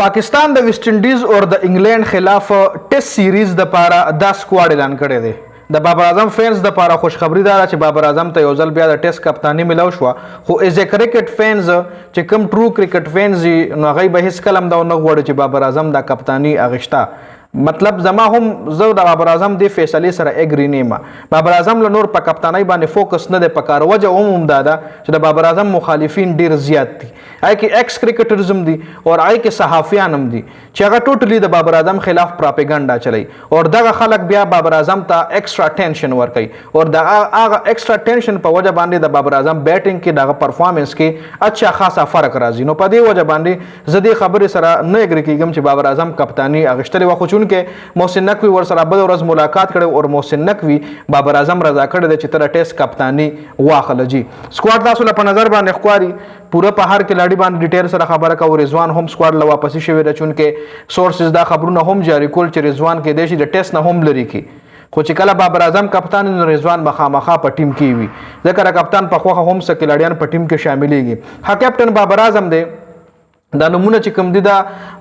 पाकिस्तान د ویسټ انډیز او د انګلند خلاف ټیسټ سیریز د پاره دا سکواډ اعلان کړی دی. د بابر اعظم فینس د پاره خوشخبری ده چې بابر اعظم ته یو ځل بیا د ټیسټ کپتانی ملو شو، خو ایز ا کرکټ فینز چې کوم ټرو کرکټ فینز نو هغه به هیڅ کلم دا نه غواړي چې بابر اعظم د کپتانی اغشتا. مطلب زما هم زه د بابر اعظم دی فیصله سره اګری نیمه. بابر اعظم له نور په کپتانی باندې فوکس نه دی پکار، وجه هم دا ده چې د بابر اعظم مخالفین ډیر زیات دي، آی کې ایکس کرکټرزم دي او آی کې صحافیان هم دي چې هغه ټوټلی د بابر اعظم خلاف پراپګاندا چلی او دغه خلک بیا بابر اعظم ته ایکسترا ټینشن ورکوي او د هغه ایکسترا ټینشن په وجه باندې د بابر اعظم بیټینګ کې دغه پرفارمنس کې اچھا خاصه فرق راځي. نو په دې وجه باندې زه دې خبرې سره نه اګری کیږم چې بابر اعظم کپتانی اغشتلی و، خو کې محسن نقوی ور سره بل ورځ ملاقات کړي او محسن نقوی بابر اعظم رضا کړی دی چې تر ټیسټ کپتانی واخله. جی سکواډ تاسو له په نظر باندې ښکاري پوره په هر کلاړي باندې ډیټیل سره خبره کوو. رضوان هم سکواډ له واپسی شوی دی، چونکې سورسز دا خبرونه هم جاری کول چې رضوان کې دی چې د ټیسټ نه هم لري کی، خو چې کله بابر اعظم کپتان نو رضوان مخامخا په ټیم کې وي، ځکه کپتان په خوخه هم سه کلاړیان په ټیم کې شاملېږي. ها کیپټن بابر اعظم دی، دا نمونه چې کوم دي دا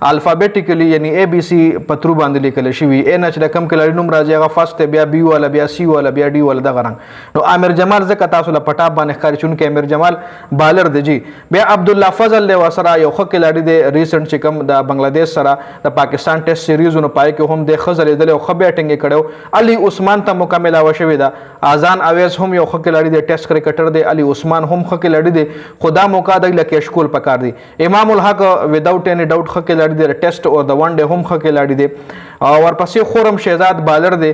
الفابیټیکلی یعنی اے بی سی پترو باندې لیکل شوی، اے نه چې د کم کلاړي نوم راځي هغه فرست بیا بی والا بیا سی والا بیا ډي والا دغه رنګ. نو عامر جمال ځکه تاسو له پټاپ باندې ښکاري چونکې عامر جمال بالر دی. جی بیا عبد الله فضل له وسره یو ښه کلاړي دی ریسنټ چې کوم د بنگلاديش سره د پاکستان ټیسټ سیریزونو پای کې هم د خزل دی او ښه بیټینګ کړو. علي عثمان ته مکمل شوی دا، اذان اویز هم یو ښه کلاړي دی ټیسټ کرکټر دی، علي عثمان هم ښه کلاړي دی، خدا موقع دی لکه شکول پکار دی. امام الحق without any doubt ښه کلاړي دی، ټیسټ او د ون ډے هم ښه کلاړي دی. ورپسې خورم شهزاد بالر دی،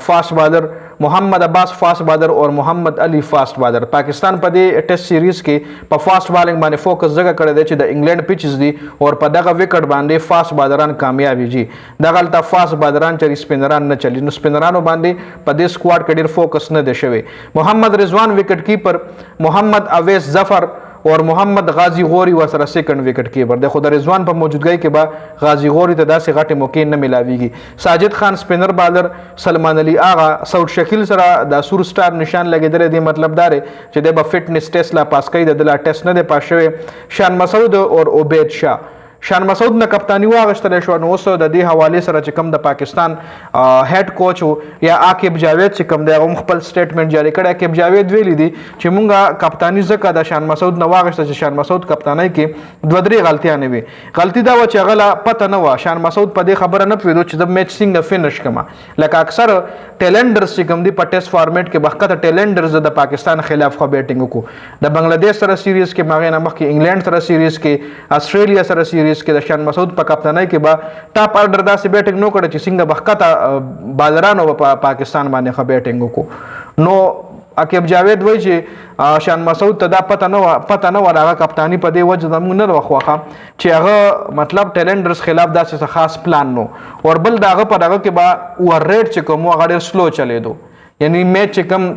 فاسټ بالر، محمد عباس فاسټ بالر او محمد علي فاسټ بالر. پاکستان په دې ټیسټ سیریز کې په فاسټ بالینګ باندې فوکس ځکه کړی دی چې د انګلند پیچز دي او په دغه وکټ باندې فاسټ بالران کامیابي. جی دغه الته فاسټ بالران چې سپینران نه چلی، نو سپینرانو باندې په دې سکواډ کې ډیر فوکس نه دی شوی. محمد رضوان وکټ کیپر، محمد اویس ظفر اور محمد غازی غوری وسره سیکنډ وکټ کیپر دی، خو د رضوان په موجودګۍ کې به غازی غوری ته داسې غټې موقع نه ملاویږي. ساجد خان سپینر بالر، سلمان علی آغا، سعود شکیل سره د سور سٹار نشان لګیدل دی، مطلب دا چې د به فټنس ټیسټ لا پاس کوي، د لا ټیسټ نه دی پاس شوی. شان مسعود او عبید شاه، شان مسعود نه کپتانی واغشتل شو، نو اوس د دې حواله سره چې کوم د پاکستان هډ کوچ یا عاقب جاوید چې کوم د خپل سټیټمنټ جاری کړی. عاقب جاوید ویلی دی چې مونږه کپتانی زکه د شان مسعود نه واغشته چې شان مسعود کپتانی کې دوه درې غلطیاں نه وي. غلطی دا و چې غلا پته نه و، شان مسعود په دې خبره نه پوهیدو چې د میچ څنګه فینش کما، لکه اکثر ټیلندرز چې کوم دی په ټیسټ فارمیټ کې وخت ټیلندرز د پاکستان خلاف خو بیټینګ وکړو، د بنگلاديش سره سیریز کې ماغه نه مخکې انګلند سره سیریز کې، استرالیا سره سیریز کې د شان مسعود په کپتانی کې با ټاپ آرډر داسې بیټینګ نو کړی چې څنګه بخته بالرانو په پاکستان باندې خو بیټینګ وکړو. نو عاقب جاوید وایي چې شان مسعود ته دا پته نه و هغه کپتانی په دې وجه زموږ نه وخوخه چې هغه مطلب ټیلندرز خلاف داسې خاص پلان نو، او بل دغه په دغه کې با اوور ریټ چې کوم هغه ډېر سلو چلیدو، یعنی میچ چې کوم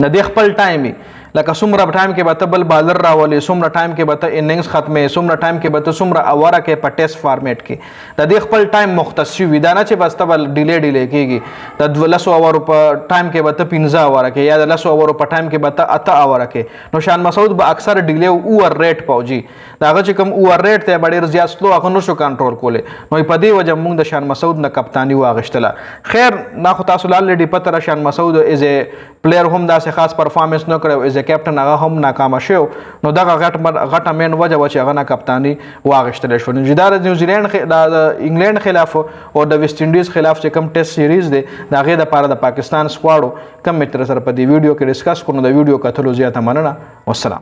د دې خپل ټایم لکه څومره ټایم کې به ته بل بالر راولې، څومره ټایم کې به ته اننګز ختمې، څومره ټایم کې به ته څومره اوره کې په ټیسټ فارمیټ کې د دې خپل ټایم مختص شوي دا نه چې بس ته بل ډیلی کېږي. د 12 اورو په ټایم کې به ته 15 اوره کې یا د 10 اورو په ټایم کې به ته 8 اوره کې. نو شان مسعود به اکثر ډیلی اوور ریټ پوجي، داغه چې کوم اوور ریټ ته ډېر زیات سلو هغه نشو کنټرول کولی. نو په دې وجه موږ د شان مسعود نه کپتانی واغشتله. خیر ما خو تاسو لاندې پته را شان مسعود ایز ا پلیئر هم داسې خاص پرفارمنس نه کړو، ایز ا کیپټن هغه هم ناکام شو، نو دغه غټه مین وجه و چې هغه نه کپتانی واغشتل شو. نو دا د نیوزیلند د انګلند خلاف او د ویسټ انډیز خلاف چې کوم ټیسټ سیریز دی دا هغه د پاره د پاکستان سکواډو کم متر سره په دې ویډیو کې ډیسکس کوو. د ویډیو کتلو زیاته مننه، والسلام.